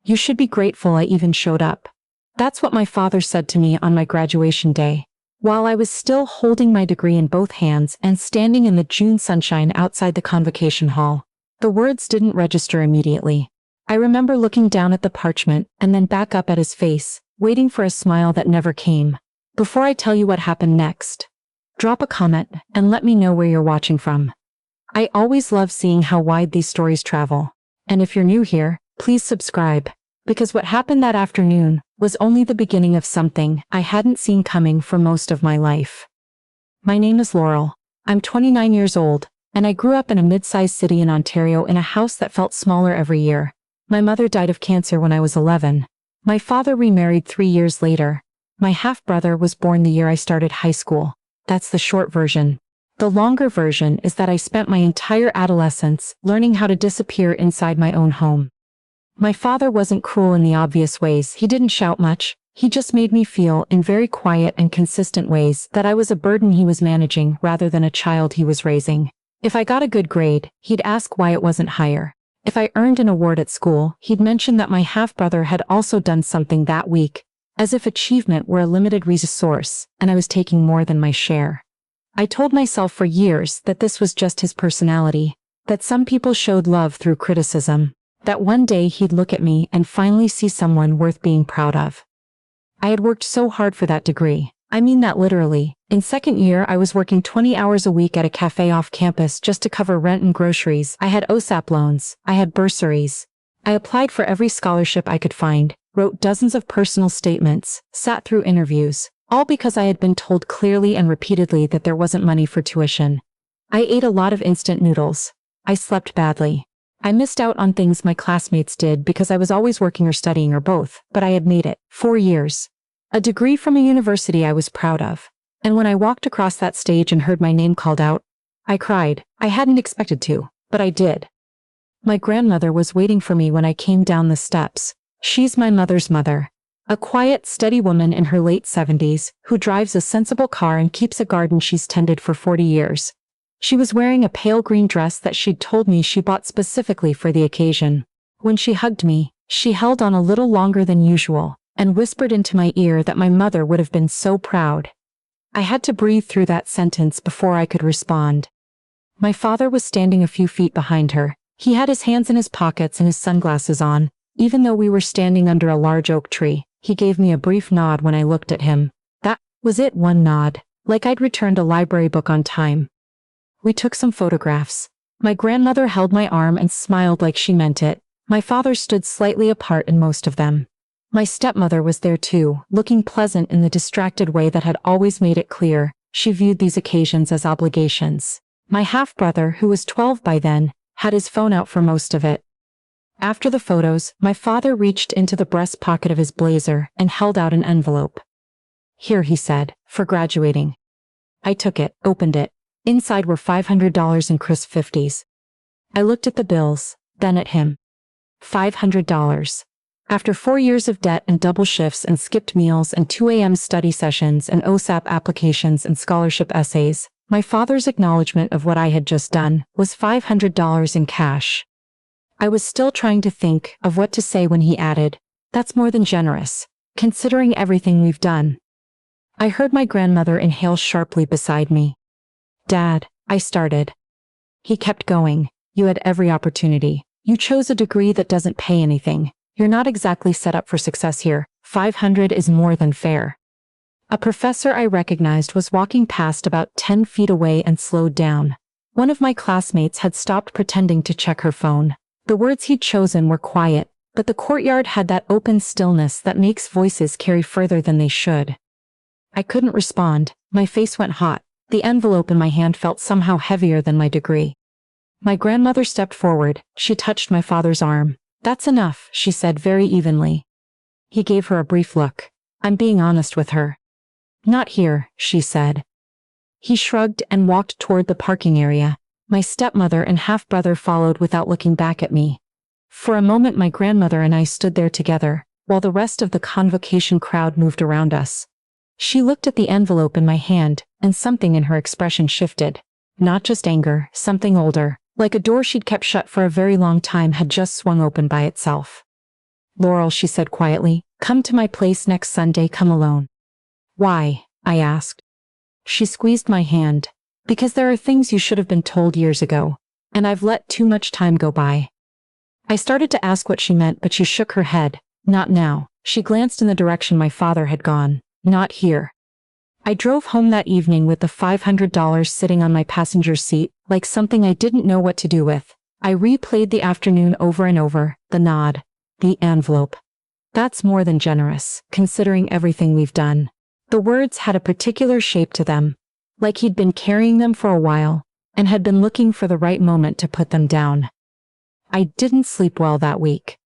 You should be grateful I even showed up. That's what my father said to me on my graduation day, while I was still holding my degree in both hands and standing in the June sunshine outside the convocation hall. The words didn't register immediately. I remember looking down at the parchment and then back up at his face, waiting for a smile that never came. Before I tell you what happened next, drop a comment and let me know where you're watching from. I always love seeing how wide these stories travel. And if you're new here, please subscribe, because what happened that afternoon was only the beginning of something I hadn't seen coming for most of my life. My name is Laurel. I'm 29 years old, and I grew up in a mid-sized city in Ontario in a house that felt smaller every year. My mother died of cancer when I was 11. My father remarried 3 years later. My half-brother was born the year I started high school. That's the short version. The longer version is that I spent my entire adolescence learning how to disappear inside my own home. My father wasn't cruel in the obvious ways. He didn't shout much. He just made me feel in very quiet and consistent ways that I was a burden he was managing rather than a child he was raising. If I got a good grade, he'd ask why it wasn't higher. If I earned an award at school, he'd mention that my half-brother had also done something that week, as if achievement were a limited resource, and I was taking more than my share. I told myself for years that this was just his personality, that some people showed love through criticism, that one day he'd look at me and finally see someone worth being proud of. I had worked so hard for that degree. I mean that literally. In second year, I was working 20 hours a week at a cafe off campus just to cover rent and groceries. I had OSAP loans. I had bursaries. I applied for every scholarship I could find, wrote dozens of personal statements, sat through interviews, all because I had been told clearly and repeatedly that there wasn't money for tuition. I ate a lot of instant noodles. I slept badly. I missed out on things my classmates did because I was always working or studying or both, but I had made it. 4 years. A degree from a university I was proud of. And when I walked across that stage and heard my name called out, I cried. I hadn't expected to, but I did. My grandmother was waiting for me when I came down the steps. She's my mother's mother. A quiet, steady woman in her late 70s, who drives a sensible car and keeps a garden she's tended for 40 years. She was wearing a pale green dress that she'd told me she bought specifically for the occasion. When she hugged me, she held on a little longer than usual, and whispered into my ear that my mother would have been so proud. I had to breathe through that sentence before I could respond. My father was standing a few feet behind her. He had his hands in his pockets and his sunglasses on. Even though we were standing under a large oak tree, he gave me a brief nod when I looked at him. That was it, one nod, like I'd returned a library book on time. We took some photographs. My grandmother held my arm and smiled like she meant it. My father stood slightly apart in most of them. My stepmother was there too, looking pleasant in the distracted way that had always made it clear she viewed these occasions as obligations. My half-brother, who was 12 by then, had his phone out for most of it. After the photos, my father reached into the breast pocket of his blazer and held out an envelope. "Here," he said, "for graduating." I took it, opened it. Inside were $500 in crisp 50s. I looked at the bills, then at him. $500. After 4 years of debt and double shifts and skipped meals and 2 a.m. study sessions and OSAP applications and scholarship essays, my father's acknowledgement of what I had just done was $500 in cash. I was still trying to think of what to say when he added, "That's more than generous, considering everything we've done." I heard my grandmother inhale sharply beside me. "Dad," I started. He kept going. "You had every opportunity. You chose a degree that doesn't pay anything. You're not exactly set up for success here. 500 is more than fair." A professor I recognized was walking past about 10 feet away and slowed down. One of my classmates had stopped pretending to check her phone. The words he'd chosen were quiet, but the courtyard had that open stillness that makes voices carry further than they should. I couldn't respond. My face went hot. The envelope in my hand felt somehow heavier than my degree. My grandmother stepped forward. She touched my father's arm. "That's enough," she said very evenly. He gave her a brief look. "I'm being honest with her." "Not here," she said. He shrugged and walked toward the parking area. My stepmother and half-brother followed without looking back at me. For a moment my grandmother and I stood there together, while the rest of the convocation crowd moved around us. She looked at the envelope in my hand, and something in her expression shifted. Not just anger, something older, like a door she'd kept shut for a very long time had just swung open by itself. Laurel, she said quietly, come to my place next Sunday, come alone. Why? I asked. She squeezed my hand. Because there are things you should have been told years ago, and I've let too much time go by. I started to ask what she meant, but she shook her head. Not now. She glanced in the direction my father had gone. Not here. I drove home that evening with the $500 sitting on my passenger seat, like something I didn't know what to do with. I replayed the afternoon over and over, the nod, the envelope. That's more than generous, considering everything we've done. The words had a particular shape to them, like he'd been carrying them for a while, and had been looking for the right moment to put them down. I didn't sleep well that week.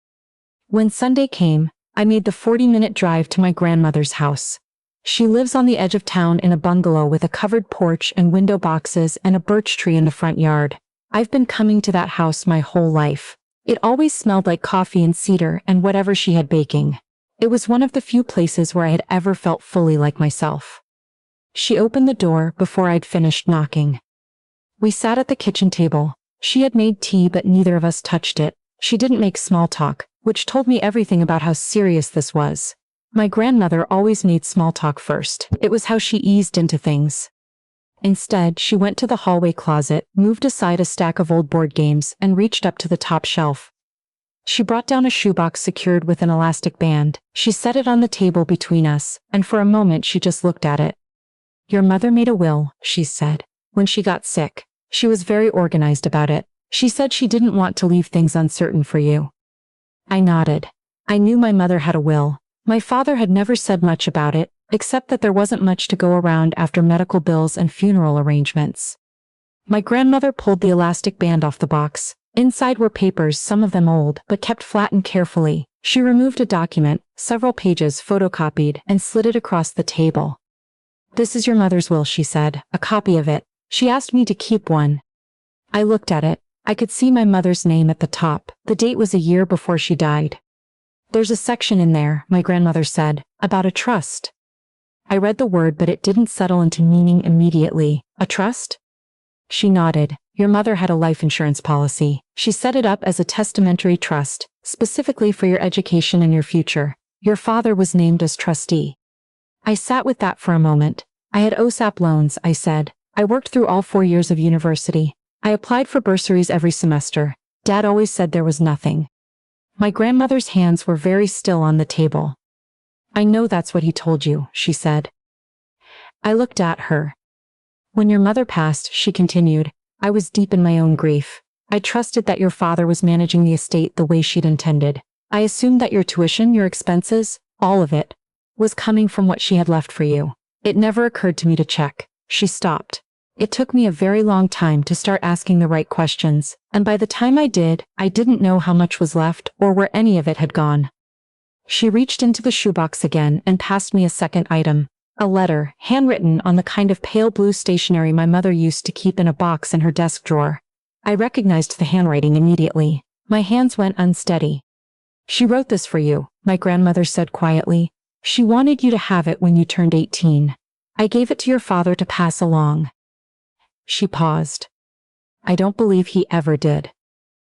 When Sunday came, I made the 40-minute drive to my grandmother's house. She lives on the edge of town in a bungalow with a covered porch and window boxes and a birch tree in the front yard. I've been coming to that house my whole life. It always smelled like coffee and cedar and whatever she had baking. It was one of the few places where I had ever felt fully like myself. She opened the door before I'd finished knocking. We sat at the kitchen table. She had made tea, but neither of us touched it. She didn't make small talk, which told me everything about how serious this was. My grandmother always made small talk first. It was how she eased into things. Instead, she went to the hallway closet, moved aside a stack of old board games, and reached up to the top shelf. She brought down a shoebox secured with an elastic band. She set it on the table between us, and for a moment she just looked at it. Your mother made a will, she said. When she got sick, she was very organized about it. She said she didn't want to leave things uncertain for you. I nodded. I knew my mother had a will. My father had never said much about it, except that there wasn't much to go around after medical bills and funeral arrangements. My grandmother pulled the elastic band off the box. Inside were papers, some of them old, but kept flattened carefully. She removed a document, several pages photocopied, and slid it across the table. This is your mother's will, she said, a copy of it. She asked me to keep one. I looked at it. I could see my mother's name at the top. The date was a year before she died. There's a section in there, my grandmother said, about a trust. I read the word, but it didn't settle into meaning immediately. A trust? She nodded. Your mother had a life insurance policy. She set it up as a testamentary trust, specifically for your education and your future. Your father was named as trustee. I sat with that for a moment. I had OSAP loans, I said. I worked through all 4 years of university. I applied for bursaries every semester. Dad always said there was nothing. My grandmother's hands were very still on the table. I know that's what he told you, she said. I looked at her. When your mother passed, she continued, I was deep in my own grief. I trusted that your father was managing the estate the way she'd intended. I assumed that your tuition, your expenses, all of it, was coming from what she had left for you. It never occurred to me to check. She stopped. It took me a very long time to start asking the right questions, and by the time I did, I didn't know how much was left or where any of it had gone. She reached into the shoebox again and passed me a second item. A letter, handwritten on the kind of pale blue stationery my mother used to keep in a box in her desk drawer. I recognized the handwriting immediately. My hands went unsteady. She wrote this for you, my grandmother said quietly. She wanted you to have it when you turned 18. I gave it to your father to pass along. She paused. I don't believe he ever did.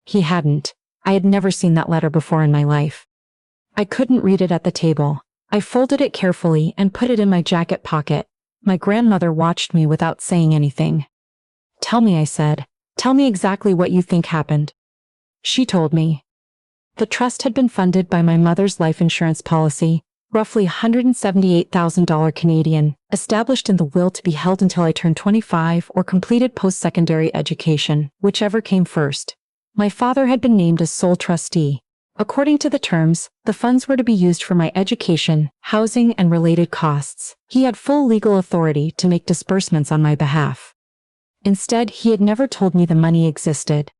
He hadn't. I had never seen that letter before in my life. I couldn't read it at the table. I folded it carefully and put it in my jacket pocket. My grandmother watched me without saying anything. Tell me, I said. Tell me exactly what you think happened. She told me. The trust had been funded by my mother's life insurance policy, roughly $178,000 Canadian, established in the will to be held until I turned 25 or completed post-secondary education, whichever came first. My father had been named as sole trustee. According to the terms, the funds were to be used for my education, housing, and related costs. He had full legal authority to make disbursements on my behalf. Instead, he had never told me the money existed.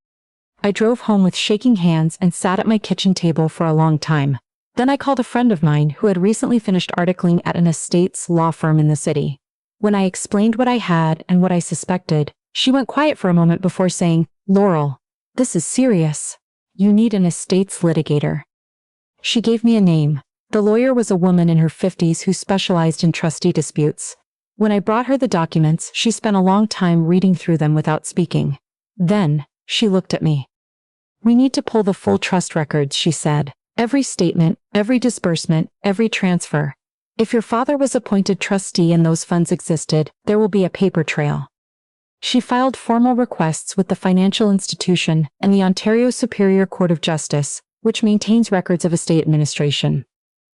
I drove home with shaking hands and sat at my kitchen table for a long time. Then I called a friend of mine who had recently finished articling at an estates law firm in the city. When I explained what I had and what I suspected, she went quiet for a moment before saying, Laurel, this is serious. You need an estates litigator. She gave me a name. The lawyer was a woman in her 50s who specialized in trustee disputes. When I brought her the documents, she spent a long time reading through them without speaking. Then, she looked at me. We need to pull the full trust records, she said. Every statement, every disbursement, every transfer. If your father was appointed trustee and those funds existed, there will be a paper trail. She filed formal requests with the financial institution and the Ontario Superior Court of Justice, which maintains records of estate administration.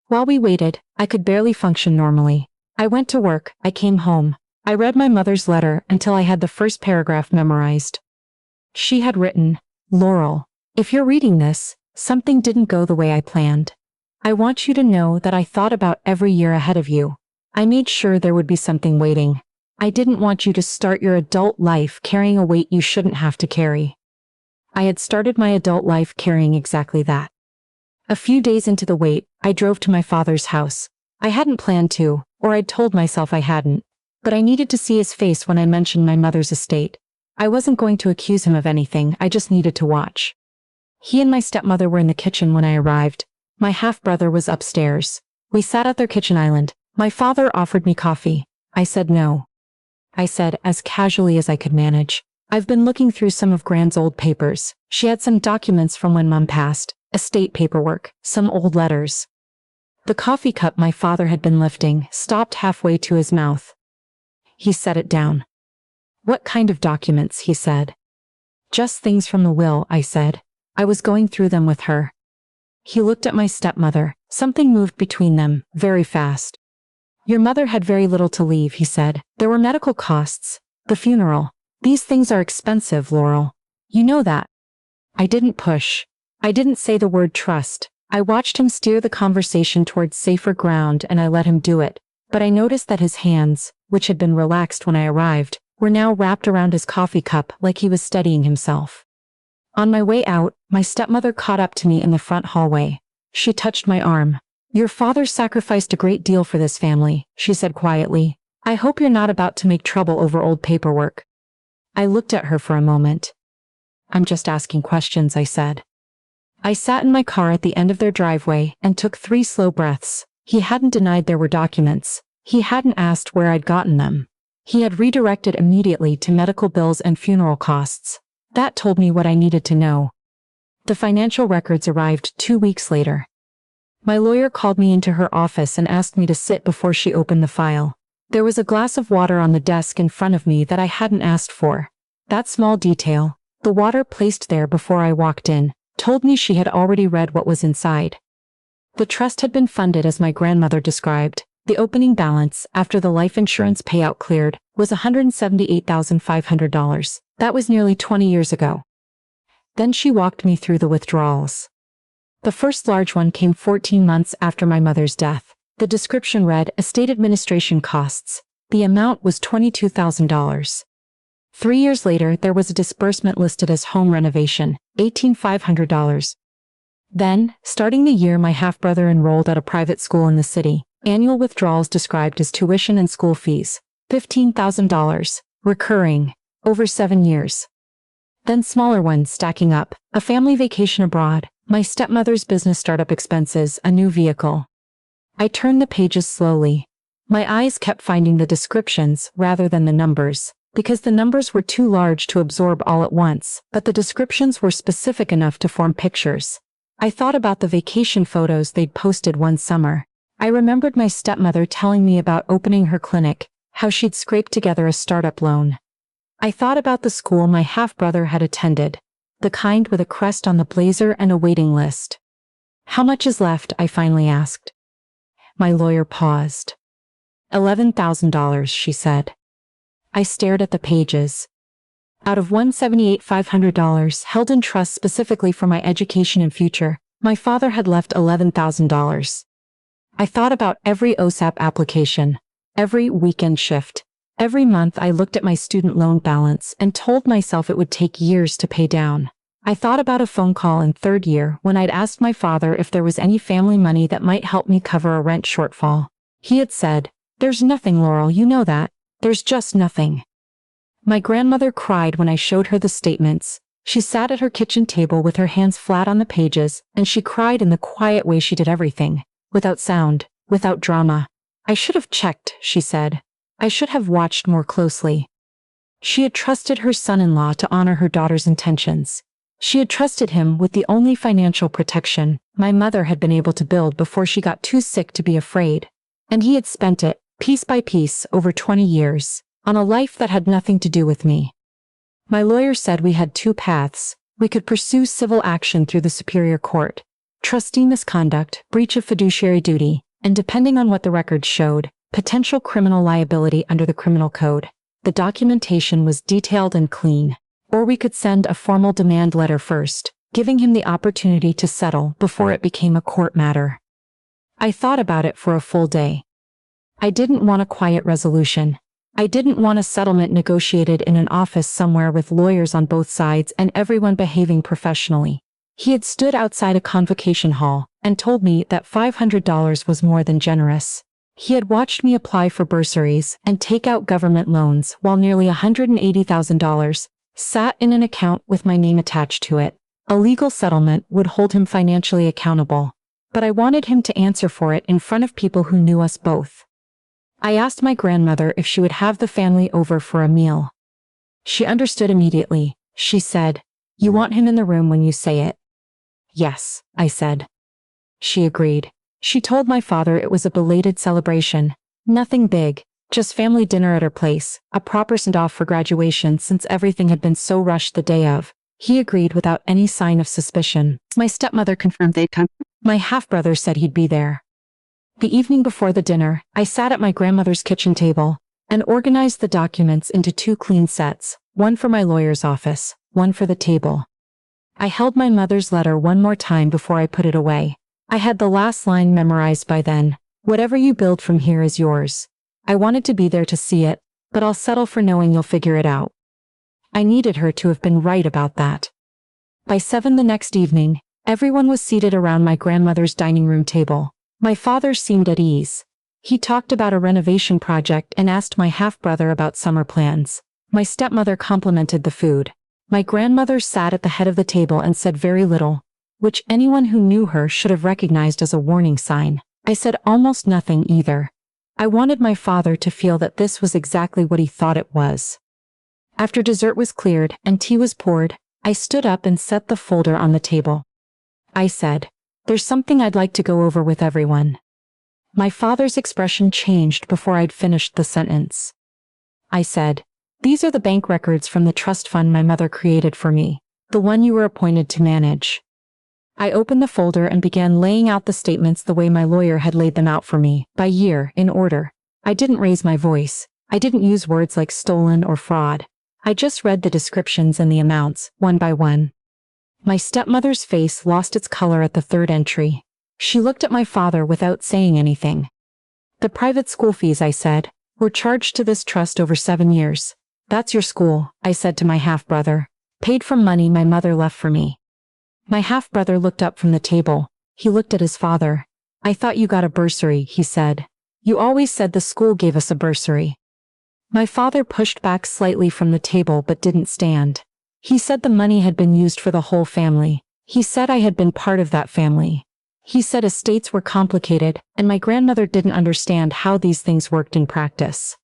While we waited, I could barely function normally. I went to work, I came home. I read my mother's letter until I had the first paragraph memorized. She had written, "Laurel, if you're reading this, something didn't go the way I planned. I want you to know that I thought about every year ahead of you. I made sure there would be something waiting. I didn't want you to start your adult life carrying a weight you shouldn't have to carry." I had started my adult life carrying exactly that. A few days into the wait, I drove to my father's house. I hadn't planned to, or I'd told myself I hadn't, but I needed to see his face when I mentioned my mother's estate. I wasn't going to accuse him of anything, I just needed to watch. He and my stepmother were in the kitchen when I arrived. My half-brother was upstairs. We sat at their kitchen island. My father offered me coffee. I said no. I said, as casually as I could manage, "I've been looking through some of Gran's old papers. She had some documents from when Mom passed, estate paperwork, some old letters." The coffee cup my father had been lifting stopped halfway to his mouth. He set it down. "What kind of documents?" he said. "Just things from the will," I said. I was going through them with her. He looked at my stepmother. Something moved between them, very fast. "Your mother had very little to leave," he said. "There were medical costs, the funeral. These things are expensive, Laurel. You know that." I didn't push. I didn't say the word trust. I watched him steer the conversation towards safer ground and I let him do it. But I noticed that his hands, which had been relaxed when I arrived, were now wrapped around his coffee cup like he was steadying himself. On my way out, my stepmother caught up to me in the front hallway. She touched my arm. "Your father sacrificed a great deal for this family," she said quietly. "I hope you're not about to make trouble over old paperwork." I looked at her for a moment. "I'm just asking questions," I said. I sat in my car at the end of their driveway and took 3 slow breaths. He hadn't denied there were documents. He hadn't asked where I'd gotten them. He had redirected immediately to medical bills and funeral costs. That told me what I needed to know. The financial records arrived 2 weeks later. My lawyer called me into her office and asked me to sit before she opened the file. There was a glass of water on the desk in front of me that I hadn't asked for. That small detail, the water placed there before I walked in, told me she had already read what was inside. The trust had been funded as my grandmother described. The opening balance, after the life insurance payout cleared, was $178,500. That was nearly 20 years ago. Then she walked me through the withdrawals. The first large one came 14 months after my mother's death. The description read, "Estate administration costs." The amount was $22,000. 3 years later, there was a disbursement listed as home renovation, $18,500. Then, starting the year my half-brother enrolled at a private school in the city, annual withdrawals described as tuition and school fees, $15,000, recurring, over 7 years. Then smaller ones stacking up, a family vacation abroad, my stepmother's business startup expenses, a new vehicle. I turned the pages slowly. My eyes kept finding the descriptions rather than the numbers, because the numbers were too large to absorb all at once, but the descriptions were specific enough to form pictures. I thought about the vacation photos they'd posted one summer. I remembered my stepmother telling me about opening her clinic, how she'd scraped together a startup loan. I thought about the school my half-brother had attended, the kind with a crest on the blazer and a waiting list. "How much is left?" I finally asked. My lawyer paused. $11,000, she said. I stared at the pages. Out of $178,500 held in trust specifically for my education and future, my father had left $11,000. I thought about every OSAP application, every weekend shift. Every month I looked at my student loan balance and told myself it would take years to pay down. I thought about a phone call in 3rd year when I'd asked my father if there was any family money that might help me cover a rent shortfall. He had said, "There's nothing, Laurel, you know that. There's just nothing." My grandmother cried when I showed her the statements. She sat at her kitchen table with her hands flat on the pages, and she cried in the quiet way she did everything, without sound, without drama. "I should have checked," she said. "I should have watched more closely." She had trusted her son-in-law to honor her daughter's intentions. She had trusted him with the only financial protection my mother had been able to build before she got too sick to be afraid. And he had spent it, piece by piece, over 20 years, on a life that had nothing to do with me. My lawyer said we had two paths. We could pursue civil action through the Superior Court, trustee misconduct, breach of fiduciary duty, and depending on what the records showed, potential criminal liability under the criminal code. The documentation was detailed and clean. Or we could send a formal demand letter first, giving him the opportunity to settle before it became a court matter. I thought about it for a full day. I didn't want a quiet resolution. I didn't want a settlement negotiated in an office somewhere with lawyers on both sides and everyone behaving professionally. He had stood outside a convocation hall and told me that $500 was more than generous. He had watched me apply for bursaries and take out government loans while nearly $180,000 sat in an account with my name attached to it. A legal settlement would hold him financially accountable, but I wanted him to answer for it in front of people who knew us both. I asked my grandmother if she would have the family over for a meal. She understood immediately. She said, "You want him in the room when you say it?" "Yes," I said. She agreed. She told my father it was a belated celebration. Nothing big. Just family dinner at her place, a proper send-off for graduation since everything had been so rushed the day of. He agreed without any sign of suspicion. My stepmother confirmed they'd come. My half-brother said he'd be there. The evening before the dinner, I sat at my grandmother's kitchen table and organized the documents into two clean sets, one for my lawyer's office, one for the table. I held my mother's letter one more time before I put it away. I had the last line memorized by then. "Whatever you build from here is yours." I wanted to be there to see it, but I'll settle for knowing you'll figure it out. I needed her to have been right about that. By 7 the next evening, everyone was seated around my grandmother's dining room table. My father seemed at ease. He talked about a renovation project and asked my half-brother about summer plans. My stepmother complimented the food. My grandmother sat at the head of the table and said very little, which anyone who knew her should have recognized as a warning sign. I said almost nothing either. I wanted my father to feel that this was exactly what he thought it was. After dessert was cleared and tea was poured, I stood up and set the folder on the table. I said, "There's something I'd like to go over with everyone." My father's expression changed before I'd finished the sentence. I said, "These are the bank records from the trust fund my mother created for me, the one you were appointed to manage." I opened the folder and began laying out the statements the way my lawyer had laid them out for me, by year, in order. I didn't raise my voice. I didn't use words like stolen or fraud. I just read the descriptions and the amounts, one by one. My stepmother's face lost its color at the third entry. She looked at my father without saying anything. "The private school fees," I said, "were charged to this trust over 7 years. That's your school," I said to my half-brother. "Paid from money my mother left for me." My half-brother looked up from the table. He looked at his father. "I thought you got a bursary," he said. "You always said the school gave us a bursary." My father pushed back slightly from the table but didn't stand. He said the money had been used for the whole family. He said I had been part of that family. He said estates were complicated, and my grandmother didn't understand how these things worked in practice.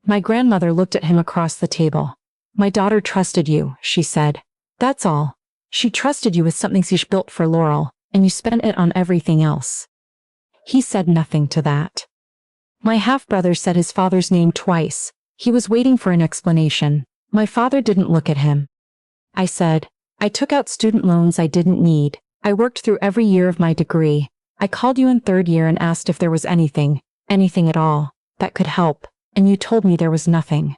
My grandmother looked at him across the table. "My daughter trusted you," she said. "That's all. She trusted you with something she built for Laurel, and you spent it on everything else." He said nothing to that. My half-brother said his father's name twice. He was waiting for an explanation. My father didn't look at him. I said, "I took out student loans I didn't need. I worked through every year of my degree. I called you in 3rd year and asked if there was anything at all, that could help, and you told me there was nothing."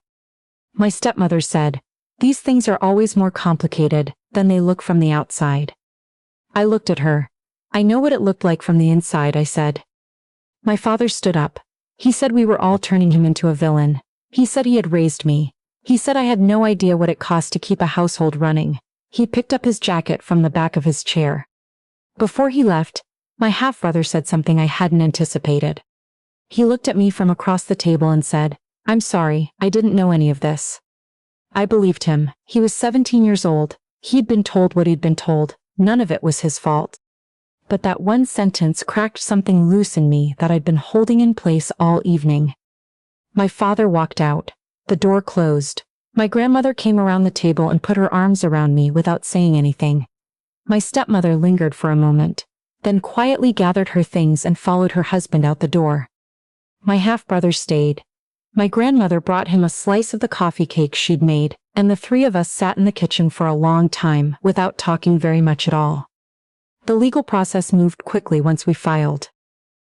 My stepmother said, "These things are always more complicated than they look from the outside." I looked at her. "I know what it looked like from the inside," I said. My father stood up. He said we were all turning him into a villain. He said he had raised me. He said I had no idea what it cost to keep a household running. He picked up his jacket from the back of his chair. Before he left, my half-brother said something I hadn't anticipated. He looked at me from across the table and said, "I'm sorry, I didn't know any of this." I believed him. He was 17 years old. He'd been told what he'd been told. None of it was his fault. But that one sentence cracked something loose in me that I'd been holding in place all evening. My father walked out. The door closed. My grandmother came around the table and put her arms around me without saying anything. My stepmother lingered for a moment, then quietly gathered her things and followed her husband out the door. My half-brother stayed. My grandmother brought him a slice of the coffee cake she'd made, and the three of us sat in the kitchen for a long time without talking very much at all. The legal process moved quickly once we filed.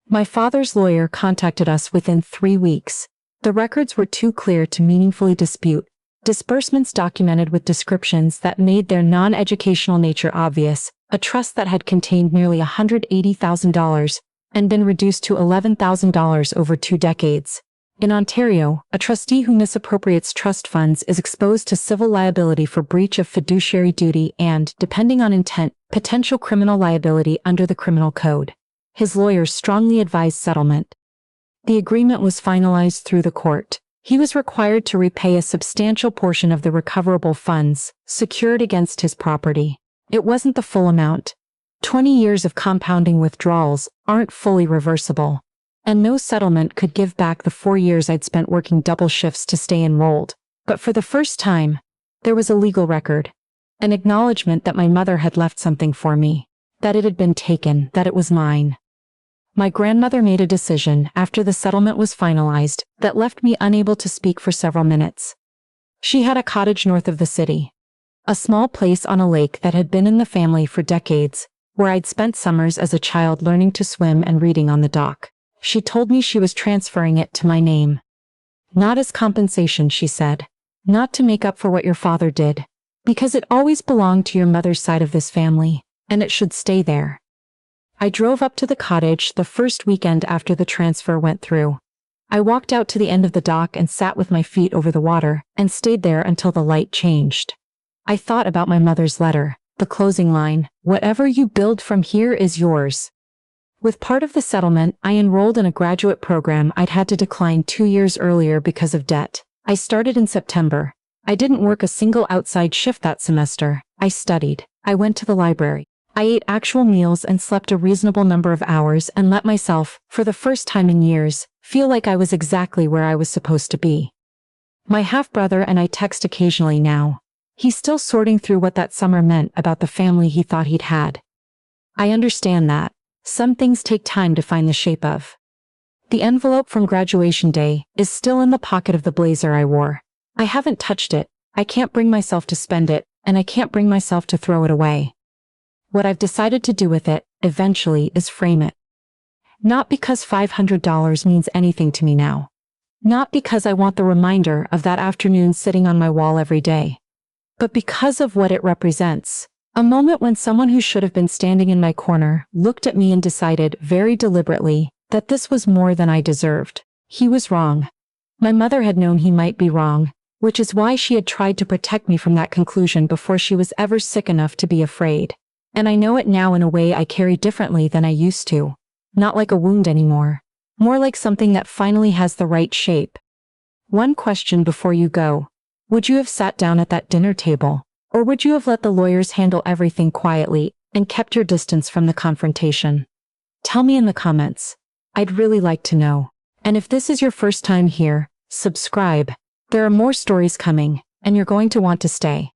My father's lawyer contacted us within 3 weeks. The records were too clear to meaningfully dispute. Disbursements documented with descriptions that made their non-educational nature obvious, a trust that had contained nearly $180,000 and been reduced to $11,000 over 2 decades. In Ontario, a trustee who misappropriates trust funds is exposed to civil liability for breach of fiduciary duty and, depending on intent, potential criminal liability under the Criminal Code. His lawyers strongly advised settlement. The agreement was finalized through the court. He was required to repay a substantial portion of the recoverable funds, secured against his property. It wasn't the full amount. 20 years of compounding withdrawals aren't fully reversible. And no settlement could give back the 4 years I'd spent working double shifts to stay enrolled. But for the first time, there was a legal record. An acknowledgement that my mother had left something for me. That it had been taken, that it was mine. My grandmother made a decision after the settlement was finalized that left me unable to speak for several minutes. She had a cottage north of the city. A small place on a lake that had been in the family for decades, where I'd spent summers as a child learning to swim and reading on the dock. She told me she was transferring it to my name. Not as compensation, she said. Not to make up for what your father did. Because it always belonged to your mother's side of this family, and it should stay there. I drove up to the cottage the first weekend after the transfer went through. I walked out to the end of the dock and sat with my feet over the water and stayed there until the light changed. I thought about my mother's letter, the closing line, "Whatever you build from here is yours." With part of the settlement, I enrolled in a graduate program I'd had to decline 2 years earlier because of debt. I started in September. I didn't work a single outside shift that semester. I studied. I went to the library. I ate actual meals and slept a reasonable number of hours and let myself, for the first time in years, feel like I was exactly where I was supposed to be. My half-brother and I text occasionally now. He's still sorting through what that summer meant about the family he thought he'd had. I understand that. Some things take time to find the shape of. The envelope from graduation day is still in the pocket of the blazer I wore. I haven't touched it. I can't bring myself to spend it, and I can't bring myself to throw it away. What I've decided to do with it, eventually, is frame it. Not because $500 means anything to me now. Not because I want the reminder of that afternoon sitting on my wall every day. But because of what it represents. A moment when someone who should have been standing in my corner looked at me and decided, very deliberately, that this was more than I deserved. He was wrong. My mother had known he might be wrong, which is why she had tried to protect me from that conclusion before she was ever sick enough to be afraid. And I know it now in a way I carry differently than I used to. Not like a wound anymore. More like something that finally has the right shape. One question before you go. Would you have sat down at that dinner table? Or would you have let the lawyers handle everything quietly and kept your distance from the confrontation? Tell me in the comments. I'd really like to know. And if this is your first time here, subscribe. There are more stories coming, and you're going to want to stay.